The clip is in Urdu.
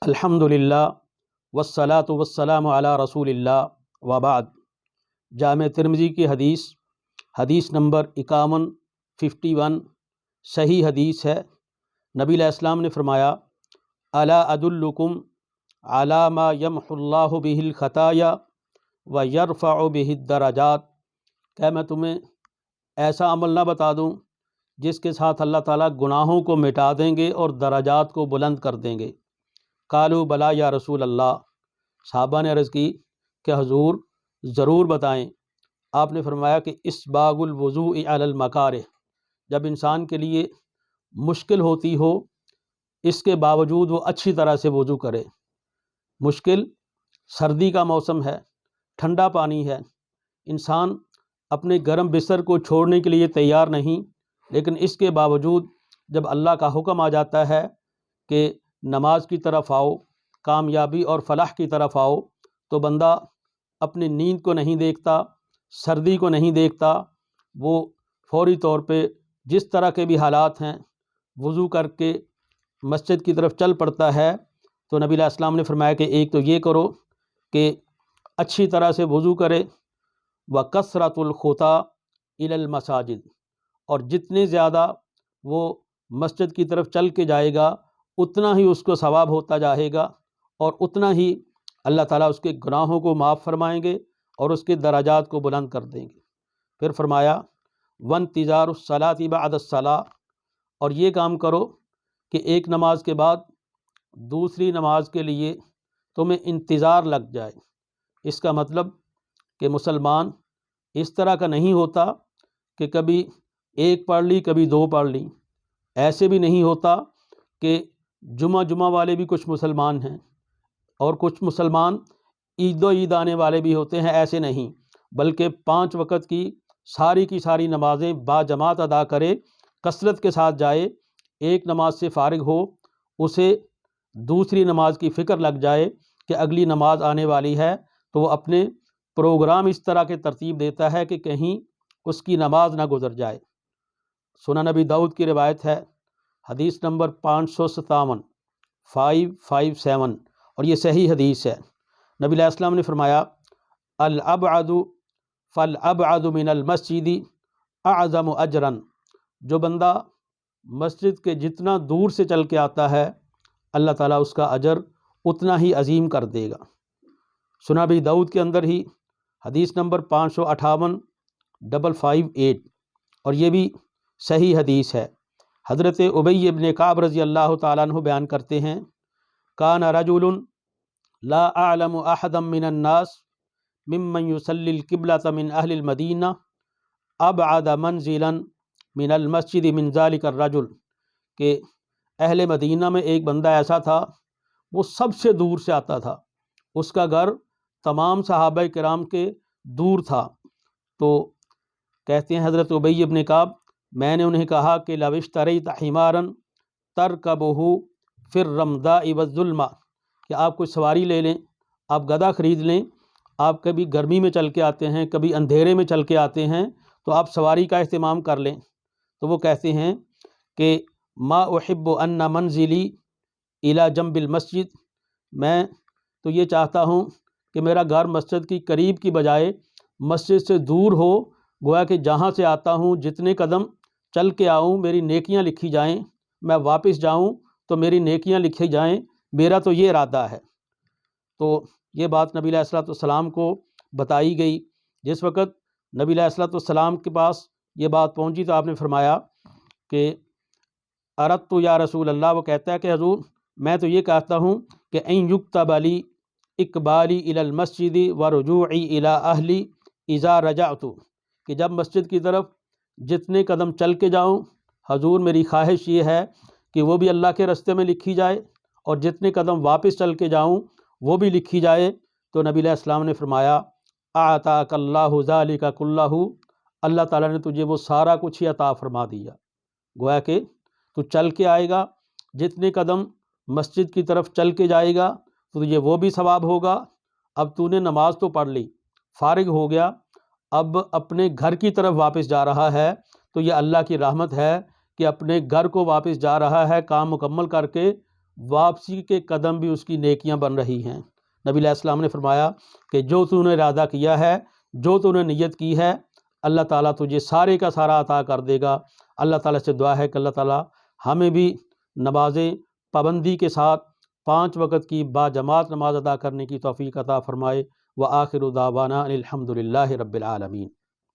الحمدللہ والصلاة والسلام علی رسول اللہ وبعد۔ جامع ترمذی کی حدیث نمبر 51 صحیح حدیث ہے۔ نبی علیہ السلام نے فرمایا الا ادلکم علی ما یمحو اللہ بہ الخطایا ویرفع بہ الدرجات، کہ میں تمہیں ایسا عمل نہ بتا دوں جس کے ساتھ اللہ تعالیٰ گناہوں کو مٹا دیں گے اور درجات کو بلند کر دیں گے۔ قالوا بلا یا رسول اللہ، صحابہ نے عرض کی کہ حضور ضرور بتائیں۔ آپ نے فرمایا کہ اسباغ الوضوء علی المکارہ، جب انسان کے لیے مشکل ہوتی ہو اس کے باوجود وہ اچھی طرح سے وضو کرے۔ مشکل سردی کا موسم ہے، ٹھنڈا پانی ہے، انسان اپنے گرم بستر کو چھوڑنے کے لیے تیار نہیں، لیکن اس کے باوجود جب اللہ کا حکم آ جاتا ہے کہ نماز کی طرف آؤ، کامیابی اور فلاح کی طرف آؤ، تو بندہ اپنی نیند کو نہیں دیکھتا، سردی کو نہیں دیکھتا، وہ فوری طور پہ جس طرح کے بھی حالات ہیں وضو کر کے مسجد کی طرف چل پڑتا ہے۔ تو نبی علیہ السلام نے فرمایا کہ ایک تو یہ کرو کہ اچھی طرح سے وضو کرے، وَكَثْرَةُ الْخُطَىٰ إِلَى الْمَسَاجِدِ، اور جتنے زیادہ وہ مسجد کی طرف چل کے جائے گا اتنا ہی اس کو ثواب ہوتا جائے گا، اور اتنا ہی اللہ تعالیٰ اس کے گناہوں کو معاف فرمائیں گے اور اس کے درجات کو بلند کر دیں گے۔ پھر فرمایا وانتظار الصلاۃ بعد الصلاۃ، اور یہ کام کرو کہ ایک نماز کے بعد دوسری نماز کے لیے تمہیں انتظار لگ جائے۔ اس کا مطلب کہ مسلمان اس طرح کا نہیں ہوتا کہ کبھی ایک پڑھ لی کبھی دو پڑھ لی، ایسے بھی نہیں ہوتا کہ جمعہ والے بھی کچھ مسلمان ہیں اور کچھ مسلمان عید آنے والے بھی ہوتے ہیں، ایسے نہیں، بلکہ 5 وقت کی ساری نمازیں با جماعت ادا کرے، کثرت کے ساتھ جائے، ایک نماز سے فارغ ہو اسے دوسری نماز کی فکر لگ جائے کہ اگلی نماز آنے والی ہے، تو وہ اپنے پروگرام اس طرح کے ترتیب دیتا ہے کہ کہیں اس کی نماز نہ گزر جائے۔ سنن نبی داؤد کی روایت ہے، حدیث نمبر 557 اور یہ صحیح حدیث ہے۔ نبی علیہ السلام نے فرمایا الابعد فالابعد من المسجد اعظم اجرا، جو بندہ مسجد کے جتنا دور سے چل کے آتا ہے اللہ تعالیٰ اس کا اجر اتنا ہی عظیم کر دے گا۔ سنن نبی داؤد کے اندر ہی حدیث نمبر 558 اور یہ بھی صحیح حدیث ہے۔ حضرت ابی ابن کعب رضی اللہ تعالیٰ عنہ بیان کرتے ہیں کان رجل لا اعلم احدا من الناس ممن يصلي القبلة من اہل المدینہ ابعد منزلا من المسجد من ذلك الرجل، کہ اہل مدینہ میں ایک بندہ ایسا تھا وہ سب سے دور سے آتا تھا، اس کا گھر تمام صحابہ کرام کے دور تھا۔ تو کہتے ہیں حضرت ابی ابن کعب، میں نے انہیں کہا کہ لو اشتریت حمارا ترکبہ فی الرمضاء والظلمہ، کہ آپ کوئی سواری لے لیں، آپ گدھا خرید لیں، آپ کبھی گرمی میں چل کے آتے ہیں کبھی اندھیرے میں چل کے آتے ہیں، تو آپ سواری کا اہتمام کر لیں۔ تو وہ کہتے ہیں کہ ما احب ان منزلی الی جنب المسجد، میں تو یہ چاہتا ہوں کہ میرا گھر مسجد کی قریب کی بجائے مسجد سے دور ہو، گویا کہ جہاں سے آتا ہوں جتنے قدم چل کے آؤں میری نیکیاں لکھی جائیں، میں واپس جاؤں تو میری نیکیاں لکھی جائیں، میرا تو یہ ارادہ ہے۔ تو یہ بات نبی علیہ السلام کو بتائی گئی۔ جس وقت نبی علیہ السلام کے پاس یہ بات پہنچی تو آپ نے فرمایا کہ اردت یا رسول اللہ، وہ کہتا ہے کہ حضور میں تو یہ کہتا ہوں کہ ان یکتب لی اقبالی الی المسجد ورجوعی الی اہلی اذا رجعت، کہ جب مسجد کی طرف جتنے قدم چل کے جاؤں حضور میری خواہش یہ ہے کہ وہ بھی اللہ کے راستے میں لکھی جائے، اور جتنے قدم واپس چل کے جاؤں وہ بھی لکھی جائے۔ تو نبی علیہ السلام نے فرمایا اعطاک اللہ ذالک کلہ، اللہ تعالیٰ نے تجھے وہ سارا کچھ ہی عطا فرما دیا۔ گویا کہ تو چل کے آئے گا، جتنے قدم مسجد کی طرف چل کے جائے گا تو تجھے وہ بھی ثواب ہوگا۔ اب تو نے نماز تو پڑھ لی، فارغ ہو گیا، اب اپنے گھر کی طرف واپس جا رہا ہے، تو یہ اللہ کی رحمت ہے کہ اپنے گھر کو واپس جا رہا ہے، کام مکمل کر کے واپسی کے قدم بھی اس کی نیکیاں بن رہی ہیں۔ نبی علیہ السلام نے فرمایا کہ جو تو نے ارادہ کیا ہے، جو تو نے نیت کی ہے، اللہ تعالیٰ تجھے سارے کا سارا عطا کر دے گا۔ اللہ تعالیٰ سے دعا ہے کہ اللہ تعالیٰ ہمیں بھی نمازیں پابندی کے ساتھ 5 وقت کی باجماعت نماز ادا کرنے کی توفیق عطا فرمائے۔ وآخر دعوانا ان الحمد للہ رب العالمین۔